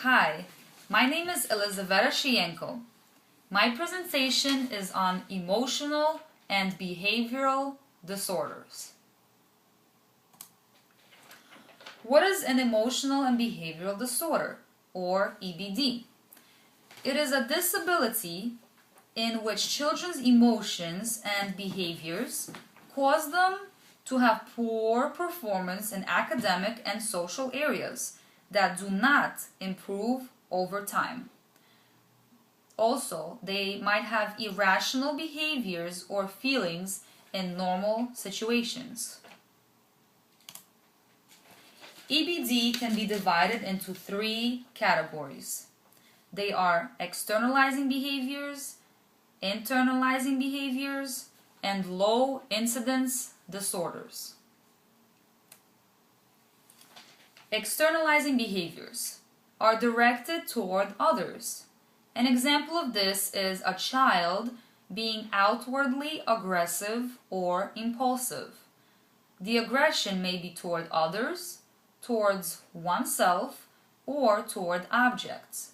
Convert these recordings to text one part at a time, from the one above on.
Hi, my name is Elizaveta Shienko. My presentation is on emotional and behavioral disorders. What is an emotional and behavioral disorder, or EBD? It is a disability in which children's emotions and behaviors cause them to have poor performance in academic and social areas that do not improve over time. Also, they might have irrational behaviors or feelings in normal situations. EBD can be divided into three categories. They are externalizing behaviors, internalizing behaviors, and low incidence disorders. Externalizing behaviors are directed toward others. An example of this is a child being outwardly aggressive or impulsive. The aggression may be toward others, towards oneself, or toward objects.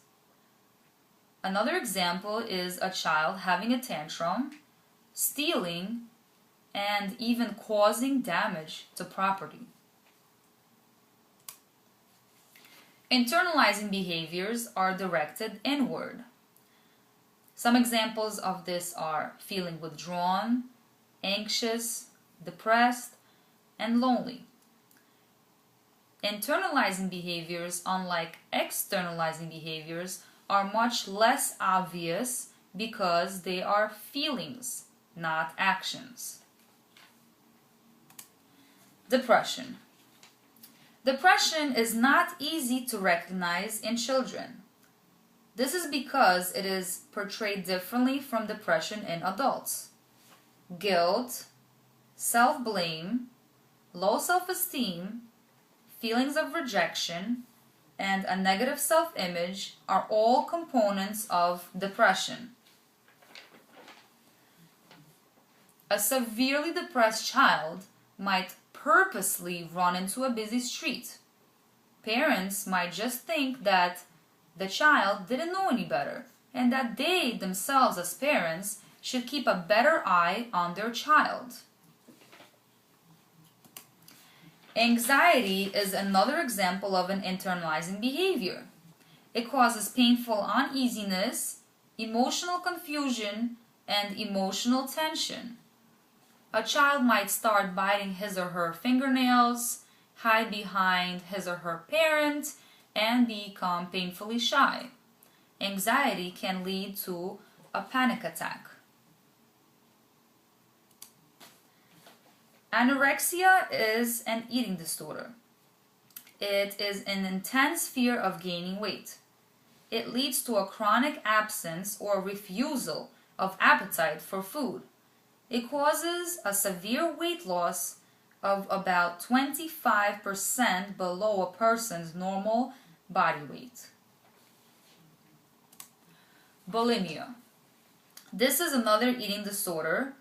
Another example is a child having a tantrum, stealing, and even causing damage to property. Internalizing behaviors are directed inward. Some examples of this are feeling withdrawn, anxious, depressed, and lonely. Internalizing behaviors, unlike externalizing behaviors, are much less obvious because they are feelings, not actions. Depression. Depression is not easy to recognize in children. This is because it is portrayed differently from depression in adults. Guilt, self-blame, low self-esteem, feelings of rejection, and a negative self-image are all components of depression. A severely depressed child might purposely run into a busy street. Parents might just think that the child didn't know any better and that they themselves as parents should keep a better eye on their child. Anxiety is another example of an internalizing behavior. It causes painful uneasiness, emotional confusion, and emotional tension. A child might start biting his or her fingernails, hide behind his or her parent, and become painfully shy. Anxiety can lead to a panic attack. Anorexia is an eating disorder. It is an intense fear of gaining weight. It leads to a chronic absence or refusal of appetite for food. It causes a severe weight loss of about 25% below a person's normal body weight. Bulimia. This is another eating disorder,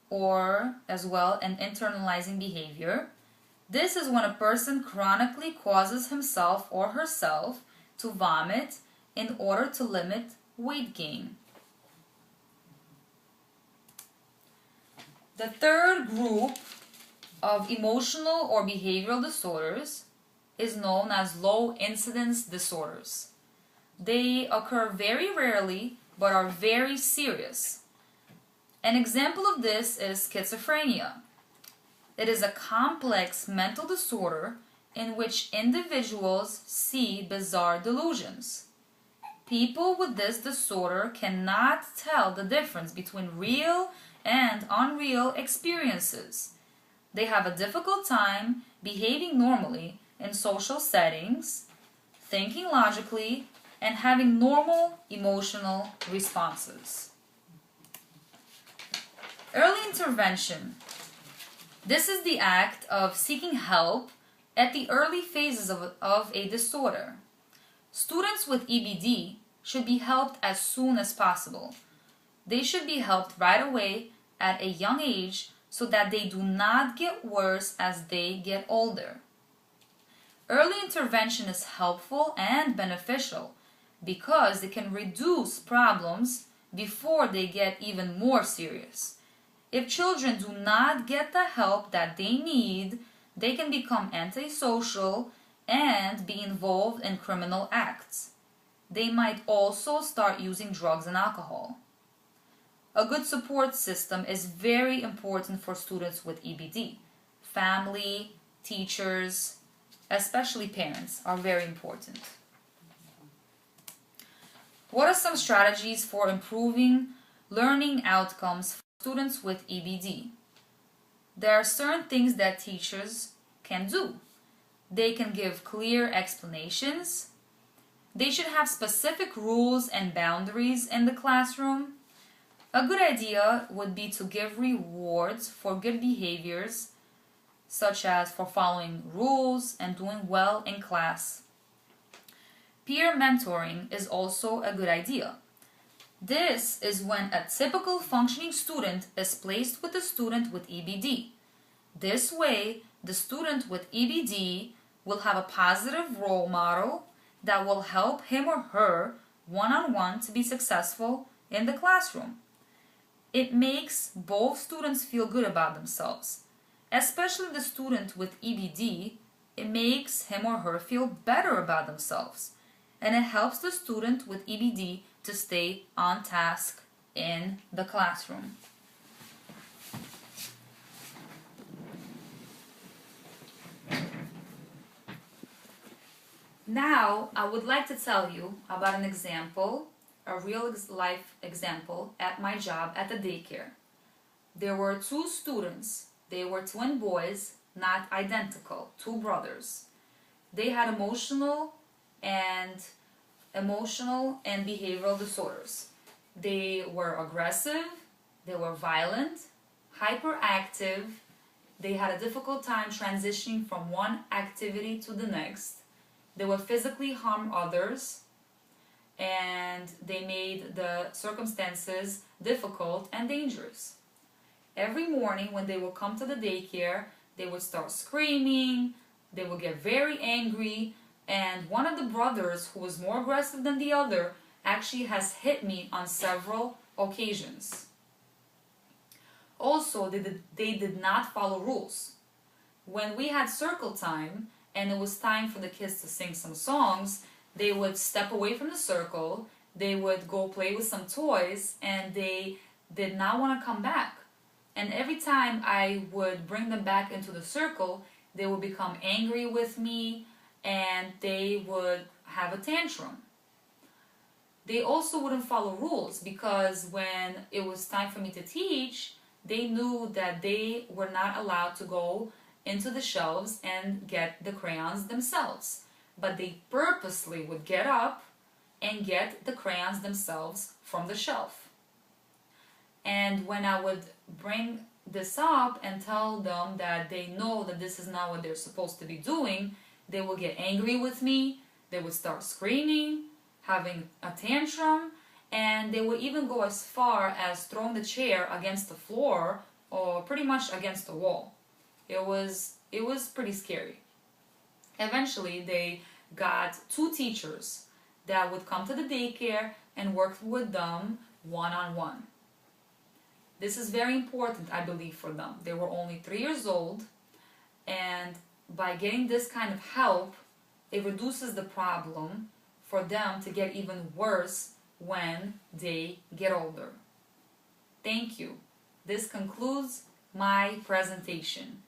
or as well an internalizing behavior. This is when a person chronically causes himself or herself to vomit in order to limit weight gain. The third group of emotional or behavioral disorders is known as low incidence disorders. They occur very rarely but are very serious. An example of this is schizophrenia. It is a complex mental disorder in which individuals see bizarre delusions. People with this disorder cannot tell the difference between real and unreal experiences. They have a difficult time behaving normally in social settings, thinking logically, and having normal emotional responses. Early intervention. This is the act of seeking help at the early phases of a disorder. Students with EBD should be helped as soon as possible. They should be helped right away at a young age so that they do not get worse as they get older. Early intervention is helpful and beneficial because it can reduce problems before they get even more serious. If children do not get the help that they need, they can become antisocial and be involved in criminal acts. They might also start using drugs and alcohol. A good support system is very important for students with EBD. Family, teachers, especially parents, are very important. What are some strategies for improving learning outcomes for students with EBD? There are certain things that teachers can do. They can give clear explanations. They should have specific rules and boundaries in the classroom. A good idea would be to give rewards for good behaviors, such as for following rules and doing well in class. Peer mentoring is also a good idea. This is when a typical functioning student is placed with a student with EBD. This way, the student with EBD will have a positive role model that will help him or her one-on-one to be successful in the classroom. It makes both students feel good about themselves. Especially the student with EBD, it makes him or her feel better about themselves. And it helps the student with EBD to stay on task in the classroom. Now, I would like to tell you about an example, a real life example at my job at the daycare. There were two students. They were twin boys, not identical, two brothers. They had emotional and behavioral disorders. They were aggressive, they were violent, hyperactive, they had a difficult time transitioning from one activity to the next. They would physically harm others, and they made the circumstances difficult and dangerous. Every morning when they would come to the daycare, they would start screaming, they would get very angry, and one of the brothers, who was more aggressive than the other, actually has hit me on several occasions. Also, they did not follow rules. When we had circle time and it was time for the kids to sing some songs, they would step away from the circle, they would go play with some toys, and they did not want to come back. And every time I would bring them back into the circle, they would become angry with me and they would have a tantrum. They also wouldn't follow rules because when it was time for me to teach, they knew that they were not allowed to go into the shelves and get the crayons themselves. But they purposely would get up and get the crayons themselves from the shelf. And when I would bring this up and tell them that they know that this is not what they're supposed to be doing, they would get angry with me, they would start screaming, having a tantrum, and they would even go as far as throwing the chair against the floor or pretty much against the wall. It was pretty scary. Eventually, they got two teachers that would come to the daycare and work with them one-on-one. This is very important, I believe, for them. They were only 3 years old, and by getting this kind of help, it reduces the problem for them to get even worse when they get older. Thank you. This concludes my presentation.